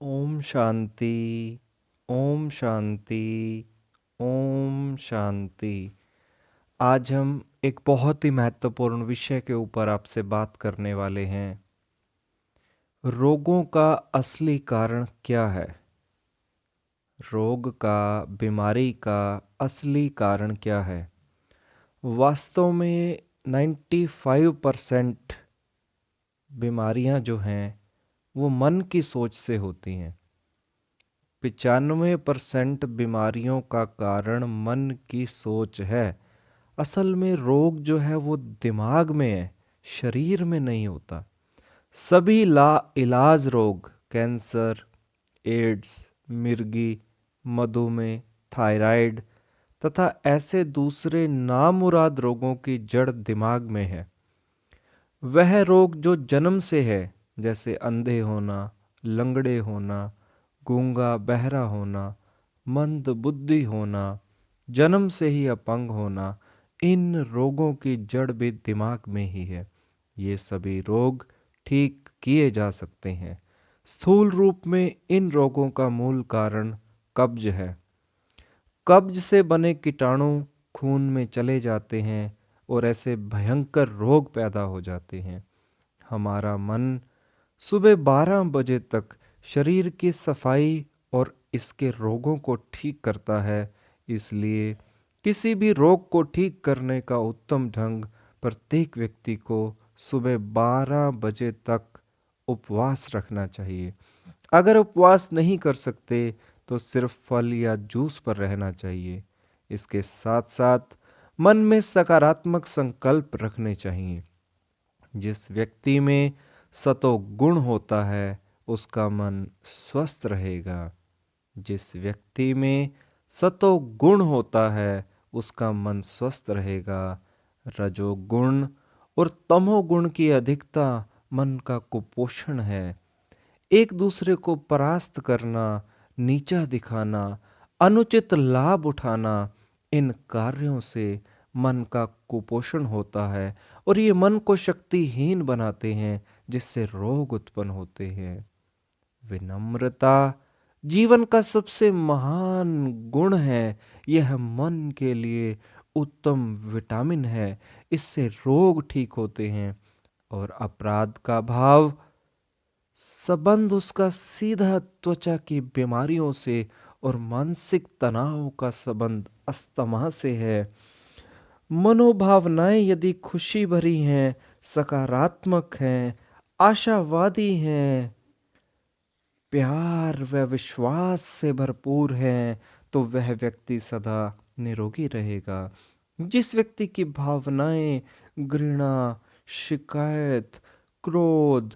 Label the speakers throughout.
Speaker 1: ओम शांति। ओम शांति। ओम शांति। आज हम एक बहुत ही महत्वपूर्ण विषय के ऊपर आपसे बात करने वाले हैं। रोगों का असली कारण क्या है? रोग का, बीमारी का असली कारण क्या है? वास्तव में 95% बीमारियां जो हैं वो मन की सोच से होती हैं। 95% बीमारियों का कारण मन की सोच है। असल में रोग जो है वो दिमाग में है, शरीर में नहीं होता। सभी ला इलाज रोग, कैंसर, एड्स, मिर्गी, मधुमेह, थायराइड तथा ऐसे दूसरे नामुराद रोगों की जड़ दिमाग में है। वह रोग जो जन्म से है, जैसे अंधे होना, लंगड़े होना, गूंगा बहरा होना, मंद बुद्धि होना, जन्म से ही अपंग होना, इन रोगों की जड़ भी दिमाग में ही है। ये सभी रोग ठीक किए जा सकते हैं। स्थूल रूप में इन रोगों का मूल कारण कब्ज है। कब्ज से बने कीटाणु खून में चले जाते हैं और ऐसे भयंकर रोग पैदा हो जाते हैं। हमारा मन सुबह 12 बजे तक शरीर की सफाई और इसके रोगों को ठीक करता है। इसलिए किसी भी रोग को ठीक करने का उत्तम ढंग प्रत्येक व्यक्ति को सुबह 12 बजे तक उपवास रखना चाहिए। अगर उपवास नहीं कर सकते तो सिर्फ फल या जूस पर रहना चाहिए। इसके साथ साथ मन में सकारात्मक संकल्प रखने चाहिए। जिस व्यक्ति में सतो गुण होता है उसका मन स्वस्थ रहेगा। जिस व्यक्ति में सतो गुण होता है उसका मन स्वस्थ रहेगा। रजोगुण और तमोगुण की अधिकता मन का कुपोषण है। एक दूसरे को परास्त करना, नीचा दिखाना, अनुचित लाभ उठाना, इन कार्यों से मन का कुपोषण होता है और ये मन को शक्तिहीन बनाते हैं, जिससे रोग उत्पन्न होते हैं। विनम्रता जीवन का सबसे महान गुण है। यह मन के लिए उत्तम विटामिन है। इससे रोग ठीक होते हैं। और अपराध का भाव संबंध उसका सीधा त्वचा की बीमारियों से और मानसिक तनाव का संबंध अस्थमा से है। मनोभावनाएं यदि खुशी भरी हैं, सकारात्मक हैं, आशावादी हैं, प्यार व विश्वास से भरपूर है, तो वह व्यक्ति सदा निरोगी रहेगा। जिस व्यक्ति की भावनाएं घृणा, शिकायत, क्रोध,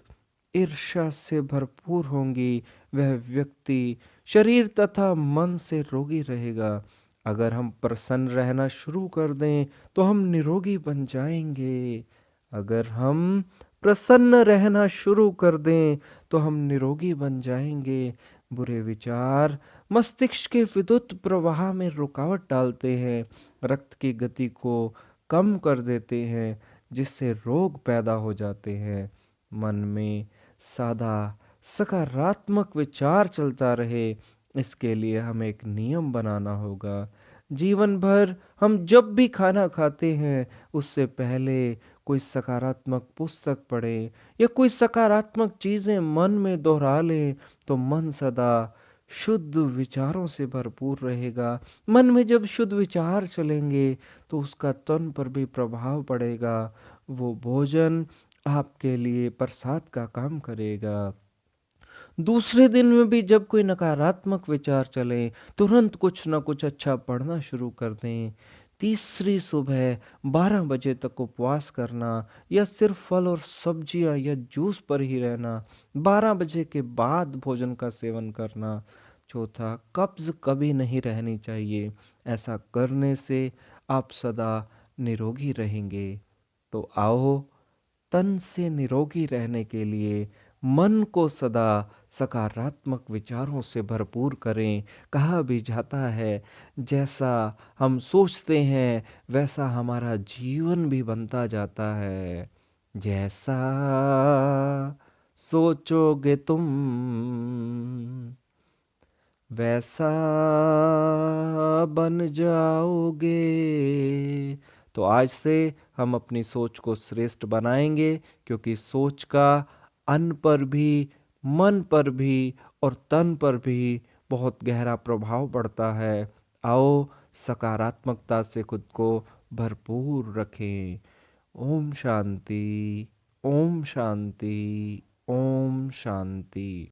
Speaker 1: ईर्ष्या से भरपूर होंगी, वह व्यक्ति शरीर तथा मन से रोगी रहेगा। अगर हम प्रसन्न रहना शुरू कर दें तो हम निरोगी बन जाएंगे। अगर हम प्रसन्न रहना शुरू कर दें तो हम निरोगी बन जाएंगे। बुरे विचार मस्तिष्क के विद्युत प्रवाह में रुकावट डालते हैं, रक्त की गति को कम कर देते हैं, जिससे रोग पैदा हो जाते हैं। मन में सादा सकारात्मक विचार चलता रहे, इसके लिए हमें एक नियम बनाना होगा। जीवन भर हम जब भी खाना खाते हैं उससे पहले कोई सकारात्मक पुस्तक पढ़ें या कोई सकारात्मक चीजें मन में दोहरा लें, तो मन सदा शुद्ध विचारों से भरपूर रहेगा। मन में जब शुद्ध विचार चलेंगे तो उसका तन पर भी प्रभाव पड़ेगा। वो भोजन आपके लिए प्रसाद का काम करेगा। दूसरे दिन में भी जब कोई नकारात्मक विचार चले, तुरंत कुछ ना कुछ अच्छा पढ़ना शुरू कर दें। तीसरी सुबह 12 बजे तक उपवास करना या सिर्फ फल और सब्जियां या जूस पर ही रहना। 12 बजे के बाद भोजन का सेवन करना। चौथा, कब्ज कभी नहीं रहनी चाहिए। ऐसा करने से आप सदा निरोगी रहेंगे। तो आओ, तन से निरोगी रहने के लिए मन को सदा सकारात्मक विचारों से भरपूर करें। कहा भी जाता है, जैसा हम सोचते हैं वैसा हमारा जीवन भी बनता जाता है। जैसा सोचोगे तुम वैसा बन जाओगे। तो आज से हम अपनी सोच को श्रेष्ठ बनाएंगे, क्योंकि सोच का अन्न पर भी, मन पर भी और तन पर भी बहुत गहरा प्रभाव पड़ता है। आओ सकारात्मकता से खुद को भरपूर रखें। ओम शांति, ओम शांति, ओम शांति।